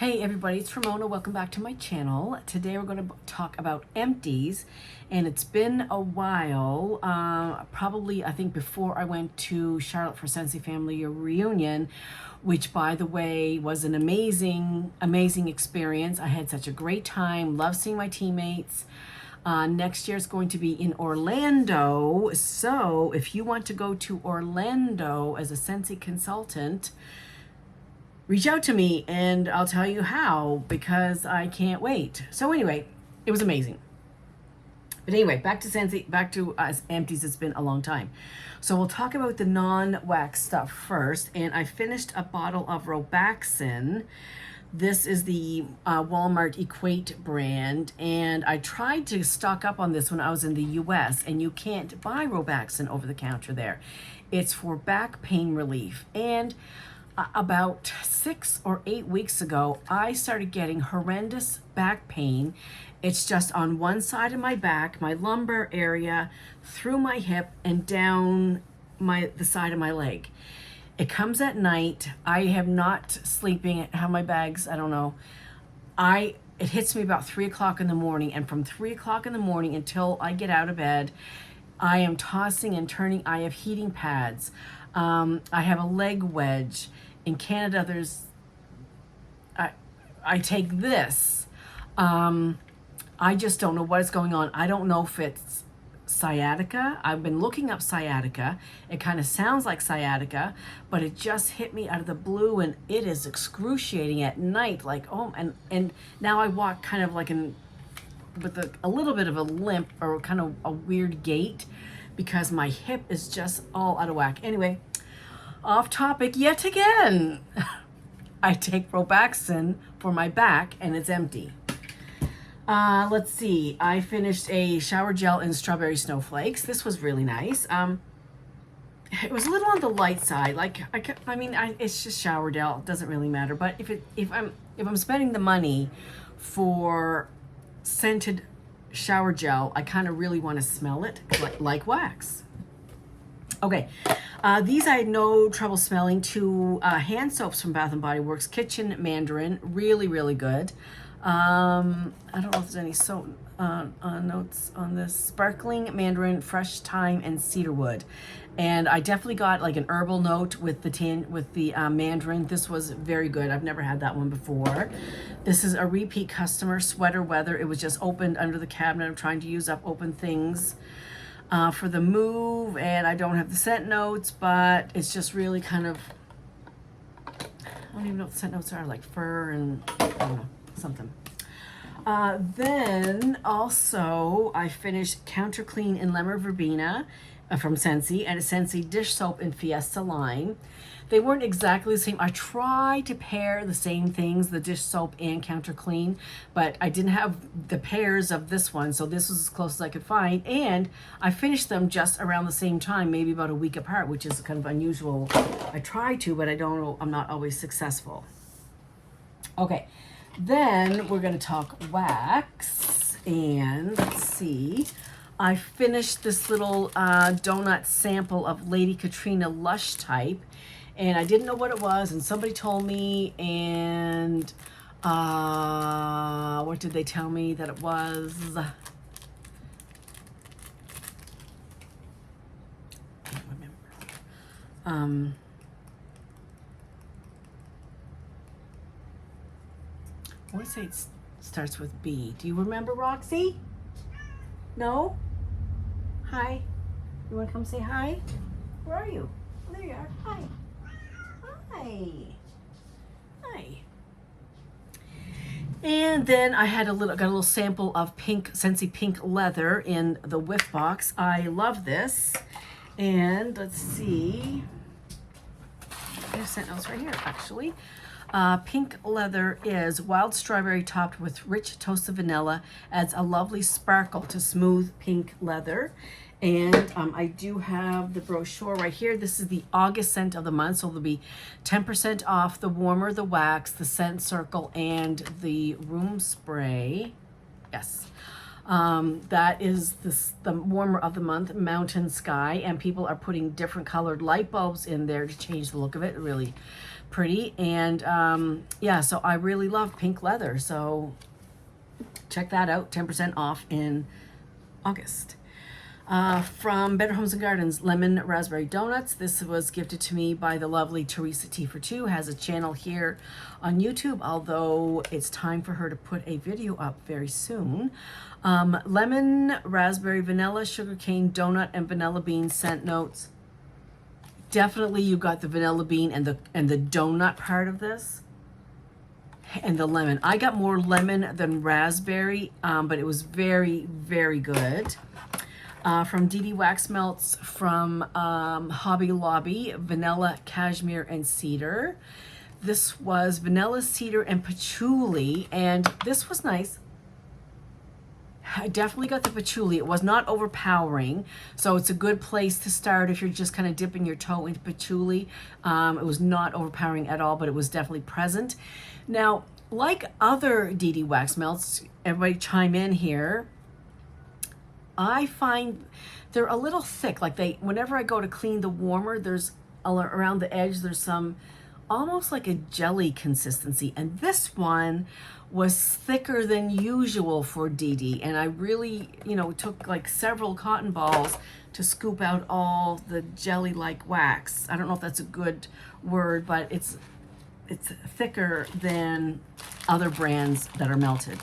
Hey everybody, it's Ramona. Welcome back to my channel. Today we're going to talk about Empties, and it's been a while, probably I think before I went to Charlotte for Scentsy family reunion, which by the way was an amazing experience. I had such a great time, love seeing my teammates. Next year is going to be in Orlando, so if you want to go to Orlando as a Scentsy consultant, reach out to me and I'll tell you how, because I can't wait. So anyway, it was amazing. But anyway, back to Scentsy, back to Empties. It's been a long time. So we'll talk about the non-wax stuff first. And I finished a bottle of Robaxin. This is the Walmart Equate brand, and I tried to stock up on this when I was in the US, and you can't buy Robaxin over the counter there. It's for back pain relief. And about 6 or 8 weeks ago, I started getting horrendous back pain. It's just on one side of my back, my lumbar area, through my hip and down the side of my leg. It comes at night. I have not sleeping. I have my bags. I don't know. It hits me about 3 o'clock in the morning, and from 3 o'clock in the morning until I get out of bed, I am tossing and turning. I have heating pads. I have a leg wedge. In Canada, I take this. I just don't know what is going on. I don't know if it's sciatica. I've been looking up sciatica. It kind of sounds like sciatica, but it just hit me out of the blue, and it is excruciating at night. Like, oh, and now I walk kind of like with a little bit of a limp or kind of a weird gait because my hip is just all out of whack. Anyway, off topic yet again. I take Robaxin for my back and it's empty. Let's see. I finished a shower gel in strawberry snowflakes. This was really nice. It was a little on the light side. Like it's just shower gel. It doesn't really matter. But if I'm spending the money for scented shower gel, I kind of really want to smell it like wax. Okay, these I had no trouble smelling. 2 hand soaps from Bath & Body Works, Kitchen Mandarin, really, really good. I don't know if there's any notes on this. Sparkling Mandarin, Fresh Thyme, and Cedarwood. And I definitely got like an herbal note with the Mandarin. This was very good. I've never had that one before. This is a repeat customer, Sweater Weather. It was just opened under the cabinet. I'm trying to use up open things for the move, and I don't have the scent notes, but it's just really kind of, I don't even know what the scent notes are, like fur and I don't know, something. Then also I finished Counter Clean in Lemon Verbena from Scentsy, and a Scentsy dish soap in Fiesta line. They weren't exactly the same. I tried to pair the same things, the dish soap and Counter Clean, but I didn't have the pairs of this one, so this was as close as I could find. And I finished them just around the same time, maybe about a week apart, which is kind of unusual. I try to, but I don't know, I'm not always successful. Okay, then we're gonna talk wax, and let's see. I finished this little donut sample of Lady Katrina Lush Type, and I didn't know what it was, and somebody told me, and what did they tell me that it was? I can't remember. I want to say it starts with B. Do you remember, Roxy? No? Hi. You want to come say hi? Where are you? Oh, there you are. Hi. Hi. Hi. And then I had got a little sample of Scentsy pink leather in the whiff box. I love this. And let's see. There's scent notes right here, actually. Pink leather is wild strawberry topped with rich toasted vanilla, adds a lovely sparkle to smooth pink leather. And I do have the brochure right here. This is the August scent of the month, so there'll be 10% off the warmer, the wax, the scent circle, and the room spray. Yes. That is the warmer of the month, Mountain Sky, and people are putting different colored light bulbs in there to change the look of it. Really pretty. And yeah, so I really love pink leather. So check that out, 10% off in August. From Better Homes and Gardens, lemon raspberry donuts. This was gifted to me by the lovely Teresa T for Two. Has a channel here on YouTube, although it's time for her to put a video up very soon. Lemon, raspberry, vanilla, sugarcane, donut, and vanilla bean scent notes. Definitely you got the vanilla bean and the donut part of this. And the lemon. I got more lemon than raspberry, but it was very, very good. From DD Wax Melts from Hobby Lobby, vanilla, cashmere, and cedar. This was vanilla, cedar, and patchouli, and this was nice. I definitely got the patchouli. It was not overpowering, so it's a good place to start if you're just kind of dipping your toe into patchouli. It was not overpowering at all, but it was definitely present. Now, like other DD Wax Melts, everybody chime in here, I find they're a little thick. Like whenever I go to clean the warmer, there's around the edge, there's some almost like a jelly consistency. And this one was thicker than usual for DD. And I really, took like several cotton balls to scoop out all the jelly-like wax. I don't know if that's a good word, but it's thicker than other brands that are melted.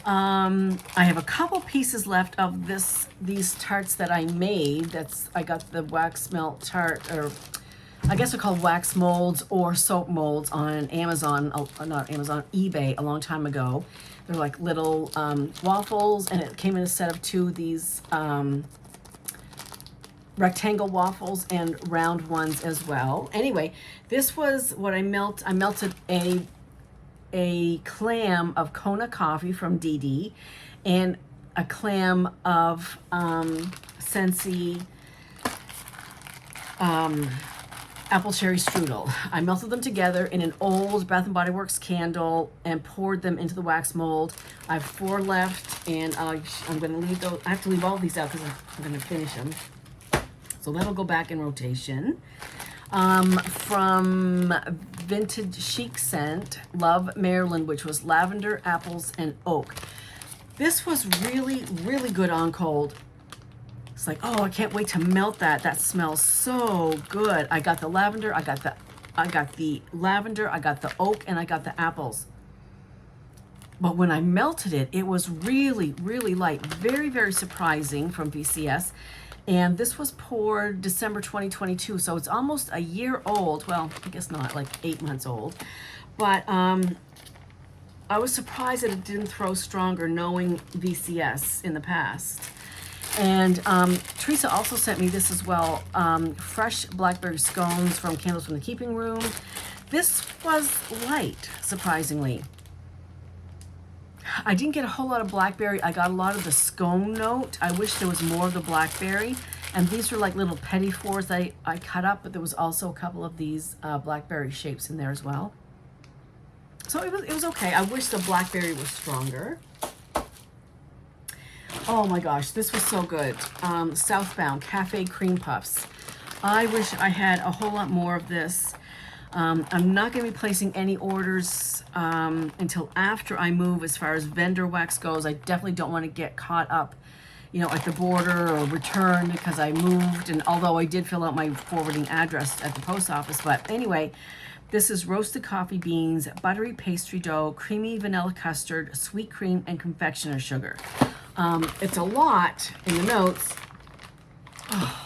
I have a couple pieces left of these tarts that I made. I got the wax melt tart, or I guess they're called wax molds or soap molds on Amazon, not Amazon, eBay a long time ago. They're like little waffles, and it came in a set of two of these rectangle waffles and round ones as well. Anyway, this was what I melted a clam of Kona coffee from DD and a clam of Scentsy apple cherry strudel. I melted them together in an old Bath and Body Works candle and poured them into the wax mold. I have 4 left, and I'm going to leave those. I have to leave all these out because I'm going to finish them. So that'll go back in rotation. From Vintage Chic Scent, Love Maryland, which was lavender, apples, and oak. This was really, really good on cold. It's like, oh, I can't wait to melt that. That smells so good. I got the lavender, I got the lavender, I got the oak, and I got the apples. But when I melted it, it was really, really light. Very, very surprising from VCS. And this was poured December 2022, so it's almost a year old. Well, I guess not, like 8 months old. But I was surprised that it didn't throw stronger, knowing VCS in the past. And Teresa also sent me this as well, fresh blackberry scones from Candles from the Keeping Room. This was light, surprisingly. I didn't get a whole lot of blackberry. I got a lot of the scone note. I wish there was more of the blackberry. And these were like little petit fours that I cut up, but there was also a couple of these blackberry shapes in there as well. So it was okay. I wish the blackberry was stronger. Oh my gosh, this was so good. Southbound Cafe Cream Puffs. I wish I had a whole lot more of this. I'm not going to be placing any orders until after I move as far as vendor wax goes. I definitely don't want to get caught up, at the border or return because I moved. And although I did fill out my forwarding address at the post office, but anyway, this is roasted coffee beans, buttery pastry dough, creamy vanilla custard, sweet cream, and confectioner sugar. It's a lot in the notes. Oh.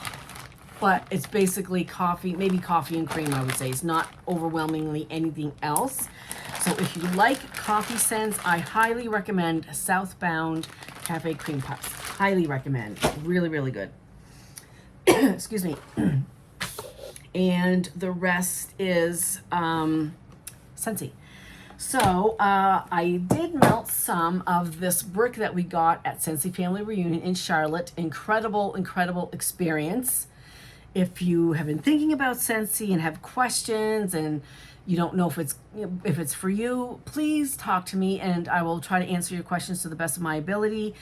But it's basically coffee, maybe coffee and cream, I would say. It's not overwhelmingly anything else. So if you like coffee scents, I highly recommend Southbound Cafe Cream Puffs. Highly recommend. Really, really good. Excuse me. And the rest is Scentsy. So I did melt some of this brick that we got at Scentsy Family Reunion in Charlotte. Incredible, incredible experience. If you have been thinking about Scentsy and have questions and you don't know if it's for you, please talk to me and I will try to answer your questions to the best of my ability.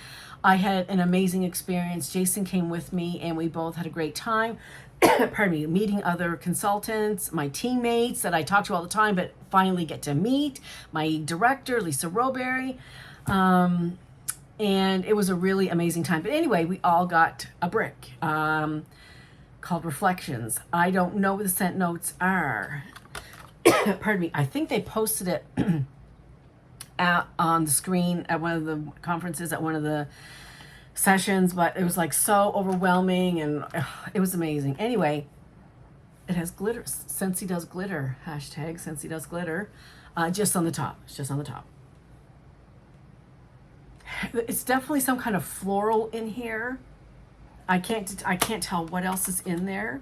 I had an amazing experience. Jason came with me and we both had a great time. pardon me, meeting other consultants, my teammates that I talk to all the time, but finally get to meet, my director, Lisa Roberry. And it was a really amazing time. But anyway, we all got a brick called Reflections. I don't know what the scent notes are. Pardon me. I think they posted it on the screen at one of the conferences, at one of the sessions, but it was like so overwhelming, and it was amazing. Anyway, it has glitter. Scentsy does glitter. Hashtag Scentsy does glitter. Just on the top. It's just on the top. It's definitely some kind of floral in here. I can't tell what else is in there.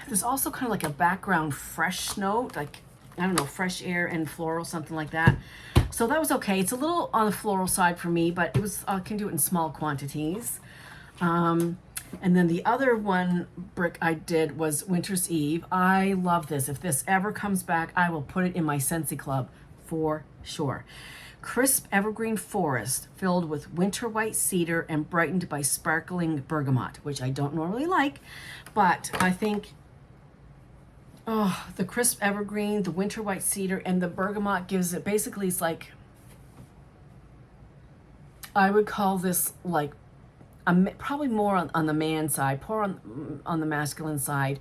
There's also kind of like a background fresh note, like, I don't know, fresh air and floral, something like that. So that was okay. It's a little on the floral side for me, but it was, I can do it in small quantities. And then the other one brick I did was Winter's Eve. I love this. If this ever comes back, I will put it in my Scentsy Club for sure. Crisp evergreen forest filled with winter white cedar and brightened by sparkling bergamot, which I don't normally like, but I think, oh, the crisp evergreen, the winter white cedar, and the bergamot gives it, basically it's like, I would call this like probably more on the man side, more on the masculine side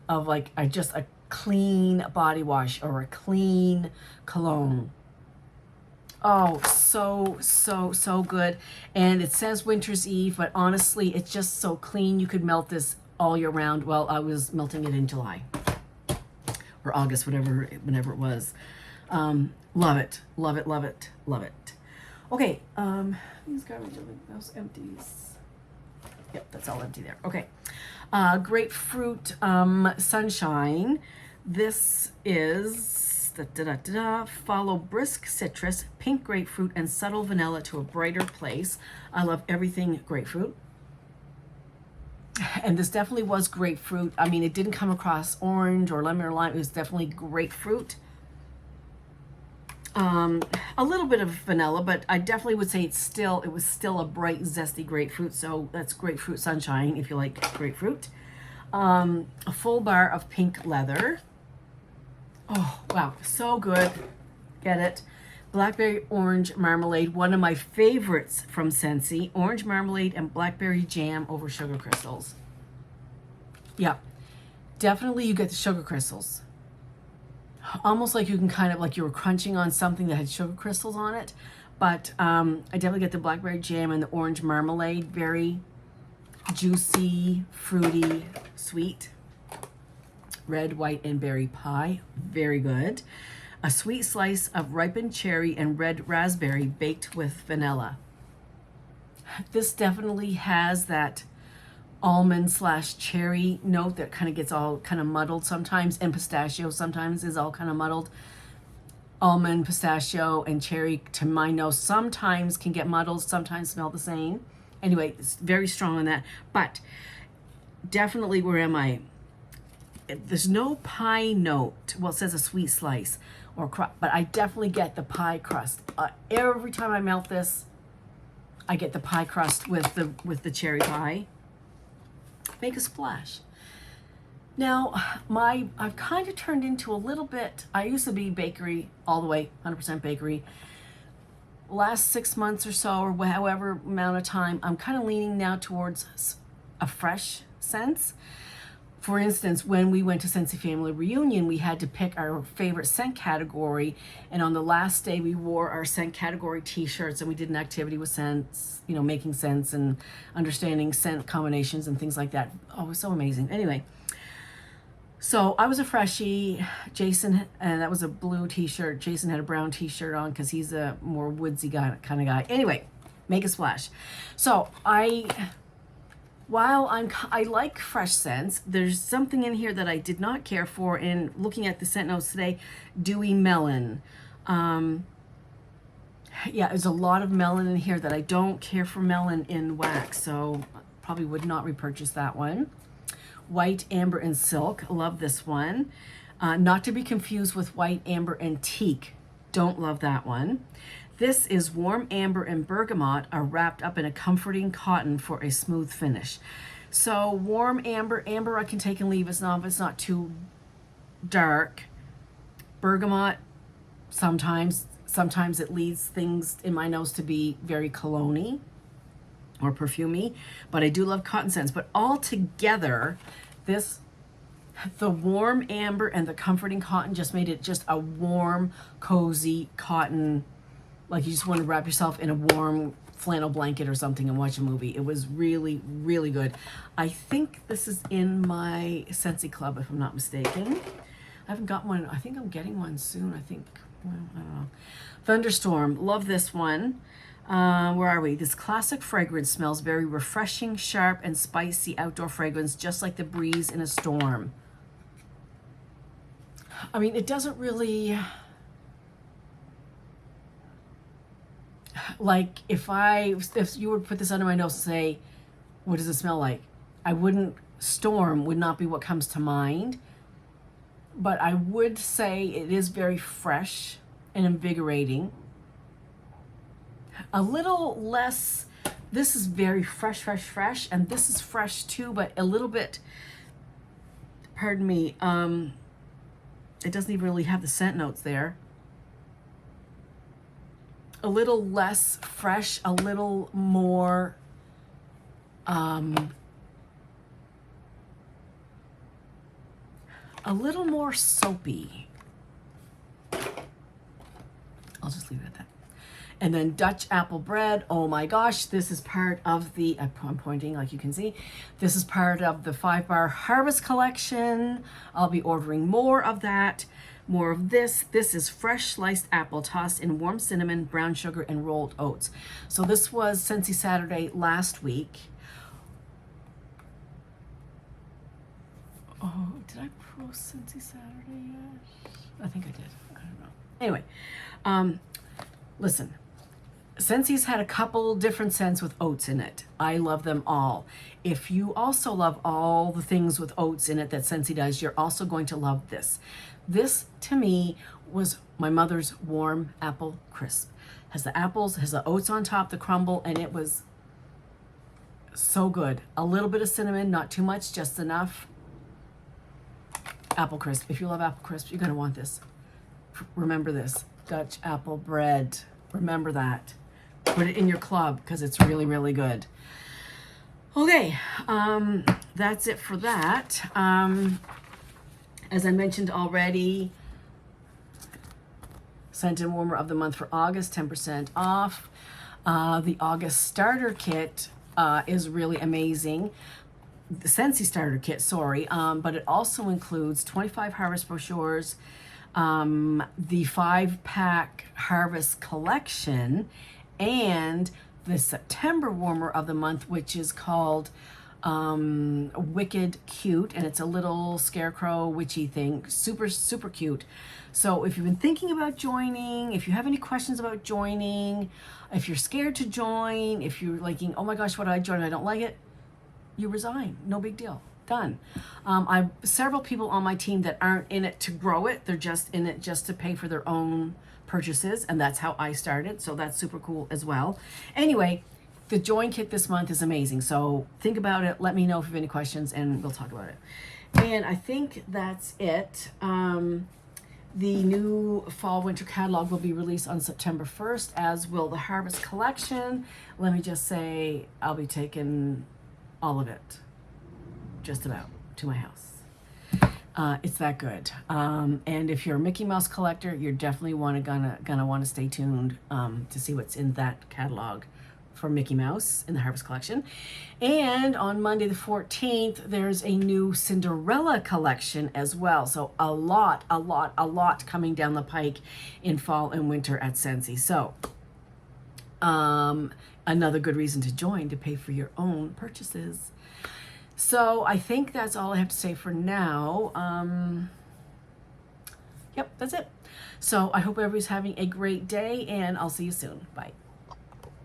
of like just a clean body wash or a clean cologne. Oh, so good. And it says Winter's Eve, but honestly, it's just so clean. You could melt this all year round. Well, I was melting it in July or August, whenever it was. Love it, love it, love it, love it. Okay, these garbage, those empties. Yep, that's all empty there. Okay, grapefruit sunshine. This is follow brisk citrus, pink grapefruit, and subtle vanilla to a brighter place. I love everything grapefruit. And this definitely was grapefruit. I mean, it didn't come across orange or lemon or lime. It was definitely grapefruit. A little bit of vanilla, but I definitely would say it was still a bright, zesty grapefruit. So that's grapefruit sunshine if you like grapefruit. A full bar of pink leather. Oh, wow, so good. Get it? Blackberry orange marmalade, one of my favorites from Scentsy. Orange marmalade and blackberry jam over sugar crystals. Yeah, definitely you get the sugar crystals. Almost like you can kind of, like you were crunching on something that had sugar crystals on it. But I definitely get the blackberry jam and the orange marmalade. Very juicy, fruity, sweet. Red, white, and berry pie. Very good. A sweet slice of ripened cherry and red raspberry baked with vanilla. This definitely has that almond / cherry note that kind of gets all kind of muddled sometimes, and pistachio sometimes is all kind of muddled. Almond, pistachio, and cherry, to my nose, sometimes can get muddled, sometimes smell the same. Anyway, it's very strong on that. But definitely, where am I? There's no pie note. Well, it says a sweet slice or crust, but I definitely get the pie crust. Every time I melt this, I get the pie crust with the cherry pie. Make a splash. Now, I've kind of turned into a little bit, I used to be bakery all the way, 100% bakery. Last 6 months or so, or however amount of time, I'm kind of leaning now towards a fresh sense. For instance, when we went to Scentsy Family Reunion, we had to pick our favorite scent category. And on the last day, we wore our scent category t-shirts, and we did an activity with scents, making scents and understanding scent combinations and things like that. Oh, it was so amazing. Anyway, so I was a freshie. Jason, and that was a blue t-shirt. Jason had a brown t-shirt on because he's a more woodsy kind of guy. Anyway, make a splash. So while I like fresh scents, there's something in here that I did not care for. In looking at the scent notes today, dewy melon. Yeah, there's a lot of melon in here that I don't care for melon in wax, so probably would not repurchase that one. White, amber, and silk. Love this one. Not to be confused with white, amber, and teak. Don't love that one. This is warm amber and bergamot are wrapped up in a comforting cotton for a smooth finish. So warm amber. Amber I can take and leave. It's not too dark. Bergamot, sometimes it leads things in my nose to be very cologne-y or perfumey, but I do love cotton scents. But all together, the warm amber and the comforting cotton just made it just a warm, cozy cotton, like you just want to wrap yourself in a warm flannel blanket or something and watch a movie. It was really, really good. I think this is in my Scentsy Club, if I'm not mistaken. I haven't got one. I think I'm getting one soon. I think, well, I don't know. Thunderstorm. Love this one. Where are we? This classic fragrance smells very refreshing, sharp, and spicy outdoor fragrance, just like the breeze in a storm. I mean, it doesn't really... Like, if you were to put this under my nose and say, what does it smell like? Storm would not be what comes to mind. But I would say it is very fresh and invigorating. A little less, this is very fresh, and this is fresh too, but a little bit, pardon me, it doesn't even really have the scent notes there. A little less fresh, a little more, a little more soapy. I'll just leave it at that. And then Dutch apple bread. Oh my gosh, this is part of the, I'm pointing like you can see, this is part of the 5-bar harvest collection. I'll be ordering more of that, more of this. This is fresh sliced apple tossed in warm cinnamon, brown sugar, and rolled oats. So this was Scentsy Saturday last week. Oh, did I post Scentsy Saturday yet? I think I did. I don't know. Anyway, listen. Scentsy's had a couple different scents with oats in it. I love them all. If you also love all the things with oats in it that Scentsy does, you're also going to love this. This, to me, was my mother's warm apple crisp. Has the apples, has the oats on top, the crumble, and it was so good. A little bit of cinnamon, not too much, just enough. Apple crisp. If you love apple crisp, you're going to want this. Remember this. Dutch apple bread. Remember that. Put it in your club because it's really, really good. Okay, that's it for that. As I mentioned already, Scent and Warmer of the Month for August, 10% off. The August starter kit is really amazing. The Scentsy starter kit, sorry, but it also includes 25 harvest brochures, the 5-pack harvest collection, and the September warmer of the month, which is called Wicked Cute, and it's a little scarecrow witchy thing. Super, super cute. So if you've been thinking about joining, if you have any questions about joining, if you're scared to join, if you're like, oh my gosh, what do I join? I don't like it. You resign. No big deal. Done. I've several people on my team that aren't in it to grow it. They're just in it just to pay for their own purchases, and that's how I started. So that's super cool as well. Anyway, the join kit this month is amazing. So think about it. Let me know if you have any questions, and we'll talk about it. And I think that's it. The new fall winter catalog will be released on September 1st, as will the harvest collection. Let me just say, I'll be taking all of it, just about, to my house. It's that good. And if you're a Mickey Mouse collector, you're definitely gonna want to stay tuned to see what's in that catalog for Mickey Mouse in the harvest collection. And on Monday the 14th, there's a new Cinderella collection as well. So a lot coming down the pike in fall and winter at Scentsy. So another good reason to join, to pay for your own purchases. So I think that's all I have to say for now. Yep, that's it. So I hope everybody's having a great day, and I'll see you soon. Bye.